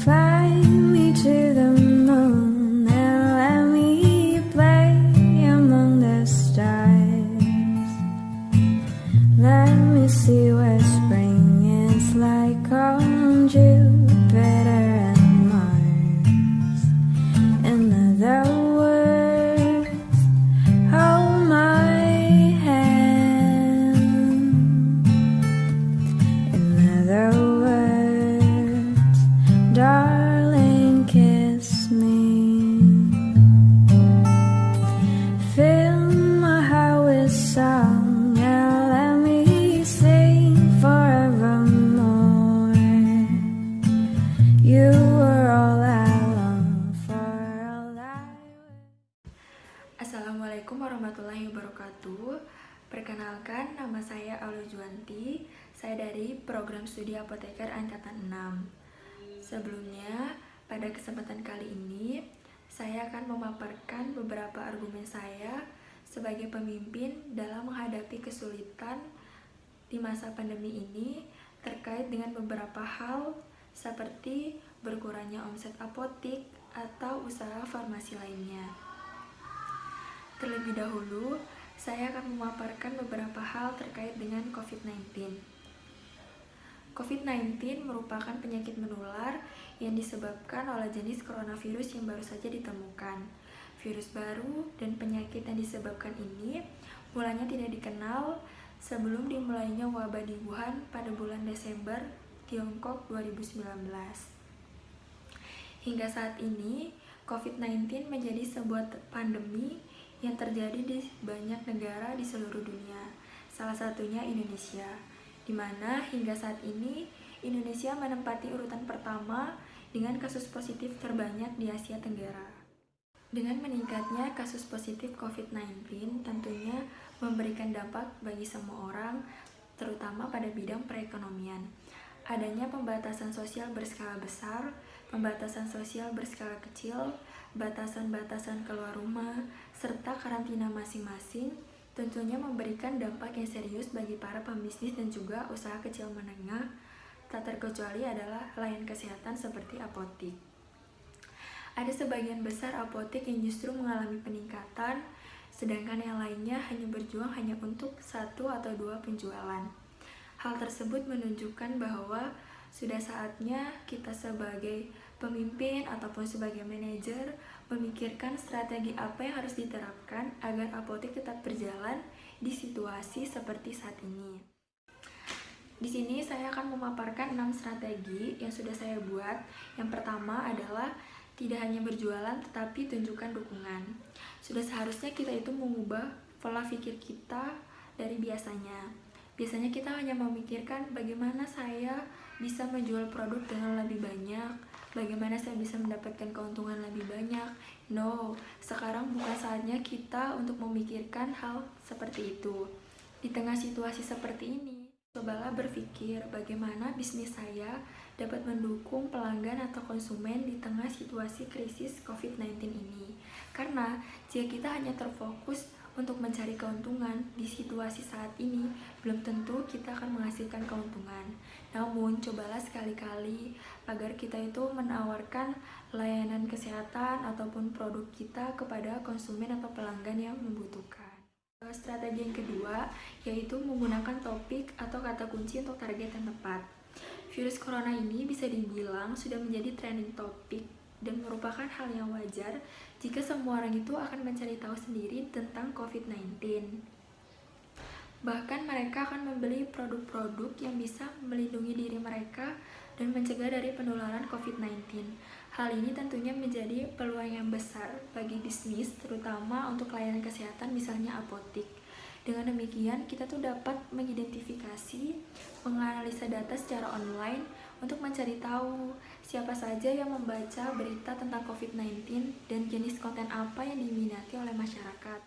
Fly me to the moon and let me play among the stars. Let me see what spring is like on Jupiter and Mars. In other words, hold my hand. In other words, darling, kiss me. Fill my heart with song and let me sing forevermore. You were all I long for, all I Assalamualaikum warahmatullahi wabarakatuh. Perkenalkan, nama saya Alu Juwanti. Saya dari program studi apoteker angkatan 6. Sebelumnya, pada kesempatan kali ini, saya akan memaparkan beberapa argumen saya sebagai pemimpin dalam menghadapi kesulitan di masa pandemi ini terkait dengan beberapa hal seperti berkurangnya omset apotik atau usaha farmasi lainnya. Terlebih dahulu, saya akan memaparkan beberapa hal terkait dengan COVID-19. COVID-19 merupakan penyakit menular yang disebabkan oleh jenis coronavirus yang baru saja ditemukan. Virus baru dan penyakit yang disebabkan ini mulanya tidak dikenal sebelum dimulainya wabah di Wuhan pada bulan Desember Tiongkok 2019. Hingga saat ini, COVID-19 menjadi sebuah pandemi yang terjadi di banyak negara di seluruh dunia, salah satunya Indonesia, di mana hingga saat ini Indonesia menempati urutan pertama dengan kasus positif terbanyak di Asia Tenggara. Dengan meningkatnya kasus positif COVID-19 tentunya memberikan dampak bagi semua orang, terutama pada bidang perekonomian. Adanya pembatasan sosial berskala besar, pembatasan sosial berskala kecil, batasan-batasan keluar rumah, serta karantina masing-masing tentunya memberikan dampak yang serius bagi para pembisnis dan juga usaha kecil menengah, tak terkecuali adalah layanan kesehatan seperti apotik. Ada sebagian besar apotik yang justru mengalami peningkatan, sedangkan yang lainnya hanya berjuang hanya untuk 1 atau 2 penjualan. Hal tersebut menunjukkan bahwa sudah saatnya kita sebagai pemimpin ataupun sebagai manajer memikirkan strategi apa yang harus diterapkan agar apotek tetap berjalan di situasi seperti saat ini. Di sini saya akan memaparkan 6 strategi yang sudah saya buat. Yang pertama adalah tidak hanya berjualan tetapi tunjukkan dukungan. Sudah seharusnya kita itu mengubah pola pikir kita dari biasanya. Biasanya kita hanya memikirkan bagaimana saya bisa menjual produk dengan lebih banyak, bagaimana saya bisa mendapatkan keuntungan lebih banyak. No, sekarang bukan saatnya kita untuk memikirkan hal seperti itu. Di tengah situasi seperti ini, cobalah berpikir bagaimana bisnis saya dapat mendukung pelanggan atau konsumen di tengah situasi krisis COVID-19 ini. Karena jika kita hanya terfokus untuk mencari keuntungan di situasi saat ini, belum tentu kita akan menghasilkan keuntungan. Namun, cobalah sekali-kali agar kita itu menawarkan layanan kesehatan ataupun produk kita kepada konsumen atau pelanggan yang membutuhkan. Strategi yang kedua, yaitu menggunakan topik atau kata kunci untuk target yang tepat. Virus corona ini bisa dibilang sudah menjadi trending topik dan merupakan hal yang wajar jika semua orang itu akan mencari tahu sendiri tentang COVID-19. Bahkan mereka akan membeli produk-produk yang bisa melindungi diri mereka dan mencegah dari penularan COVID-19. Hal ini tentunya menjadi peluang yang besar bagi bisnis, terutama untuk layanan kesehatan misalnya apotik. Dengan demikian, kita tuh dapat mengidentifikasi, menganalisa data secara online untuk mencari tahu siapa saja yang membaca berita tentang COVID-19 dan jenis konten apa yang diminati oleh masyarakat.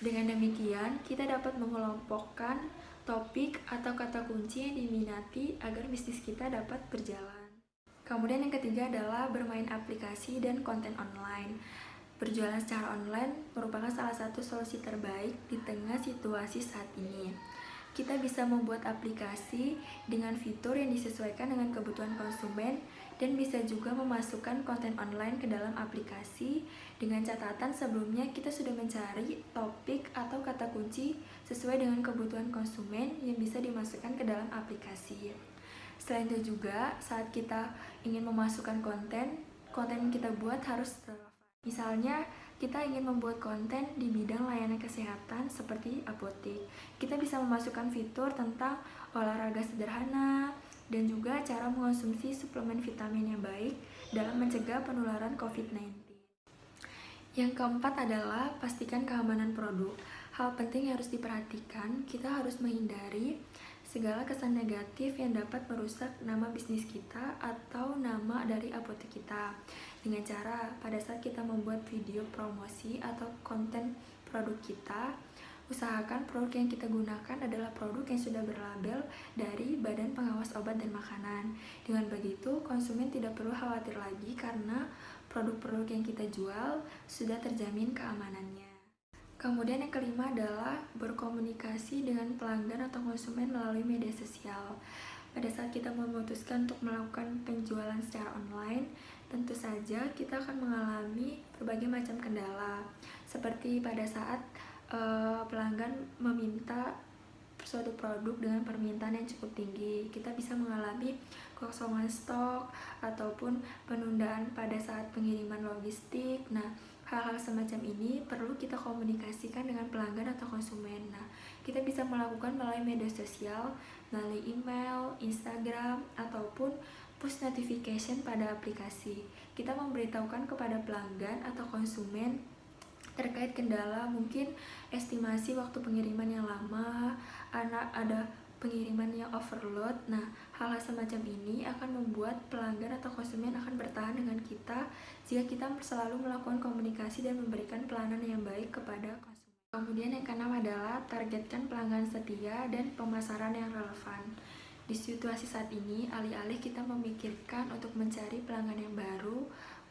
Dengan demikian, kita dapat mengelompokkan topik atau kata kunci yang diminati agar bisnis kita dapat berjalan. Kemudian yang ketiga adalah bermain aplikasi dan konten online. Berjualan secara online merupakan salah satu solusi terbaik di tengah situasi saat ini. Kita bisa membuat aplikasi dengan fitur yang disesuaikan dengan kebutuhan konsumen dan bisa juga memasukkan konten online ke dalam aplikasi dengan catatan sebelumnya kita sudah mencari topik atau kata kunci sesuai dengan kebutuhan konsumen yang bisa dimasukkan ke dalam aplikasi. Selain itu juga saat kita ingin memasukkan konten yang kita buat harus relevan. Misalnya kita ingin membuat konten di bidang layanan kesehatan seperti apotek. Kita bisa memasukkan fitur tentang olahraga sederhana dan juga cara mengonsumsi suplemen vitamin yang baik dalam mencegah penularan COVID-19. Yang keempat adalah pastikan keamanan produk. Hal penting yang harus diperhatikan, kita harus menghindari segala kesan negatif yang dapat merusak nama bisnis kita atau nama dari apotek kita. Dengan cara pada saat kita membuat video promosi atau konten produk kita, usahakan produk yang kita gunakan adalah produk yang sudah berlabel dari Badan Pengawas Obat dan Makanan. Dengan begitu, konsumen tidak perlu khawatir lagi karena produk-produk yang kita jual sudah terjamin keamanannya. Kemudian yang kelima adalah berkomunikasi dengan pelanggan atau konsumen melalui media sosial. Pada saat kita memutuskan untuk melakukan penjualan secara online, tentu saja kita akan mengalami berbagai macam kendala. Seperti pada saat pelanggan meminta suatu produk dengan permintaan yang cukup tinggi, kita bisa mengalami kekosongan stok ataupun penundaan pada saat pengiriman logistik. Nah, hal-hal semacam ini perlu kita komunikasikan dengan pelanggan atau konsumen. Nah, kita bisa melakukan melalui media sosial, melalui email, Instagram, ataupun push notification pada aplikasi. Kita memberitahukan kepada pelanggan atau konsumen terkait kendala, mungkin estimasi waktu pengiriman yang lama, ada pengiriman yang overload. Nah, hal-hal semacam ini akan membuat pelanggan atau konsumen akan bertahan dengan kita jika kita selalu melakukan komunikasi dan memberikan pelayanan yang baik kepada konsumen. Kemudian yang keenam adalah targetkan pelanggan setia dan pemasaran yang relevan. Di situasi saat ini, alih-alih kita memikirkan untuk mencari pelanggan yang baru,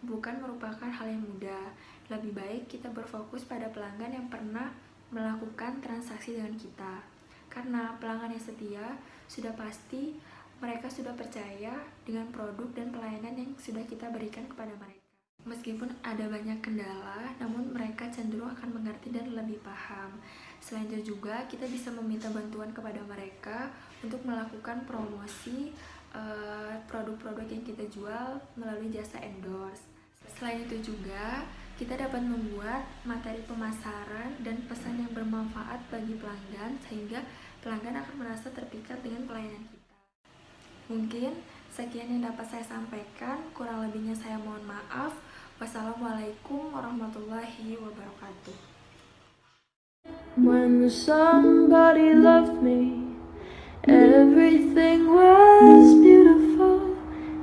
bukan merupakan hal yang mudah. Lebih baik kita berfokus pada pelanggan yang pernah melakukan transaksi dengan kita. Karena pelanggan yang setia, sudah pasti mereka sudah percaya dengan produk dan pelayanan yang sudah kita berikan kepada mereka. Meskipun ada banyak kendala, namun mereka cenderung akan mengerti dan lebih paham. Selain itu juga, kita bisa meminta bantuan kepada mereka untuk melakukan promosi produk-produk yang kita jual melalui jasa endorse. Selain itu juga, kita dapat membuat materi pemasaran dan pesan yang bermanfaat bagi pelanggan sehingga pelanggan akan merasa terpikat dengan pelayanan kita. Mungkin sekian yang dapat saya sampaikan, kurang lebihnya saya mohon maaf. Wassalamualaikum warahmatullahi wabarakatuh. When somebody loved me, everything was beautiful.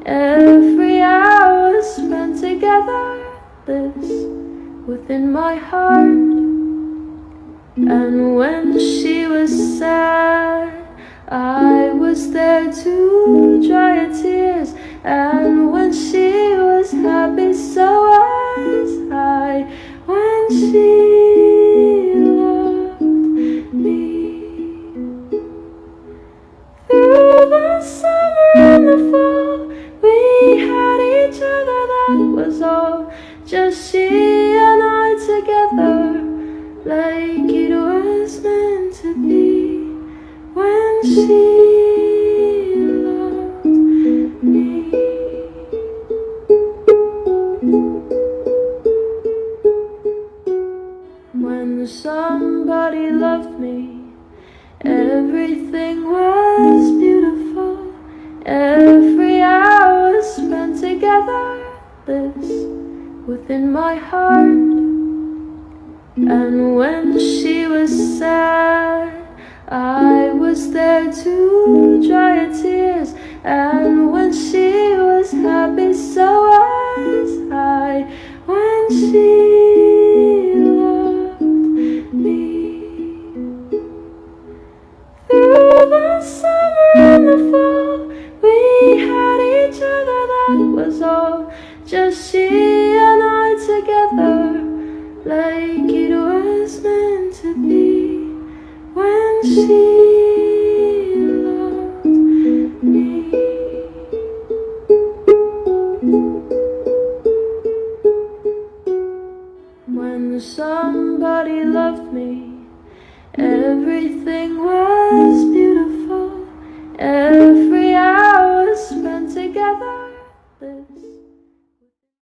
Every hour spent together, this within my heart. And when she was sad, I was there to dry her tears. And when she was happy, so was I. When she loved me. Through the summer and the fall, we had each other, that was all. Just she and I together, like it was meant to be. When she loved me. When somebody loved me, everything was beautiful. Every hour spent together, this within my heart. And when she was sad, I was there to dry her tears. And when she was happy, so was I. When she loved me. Through the summer and the fall, we had each other, that was all. Just she and I together, like it was meant to be. When she loved me. when somebody loved me. Everything was beautiful.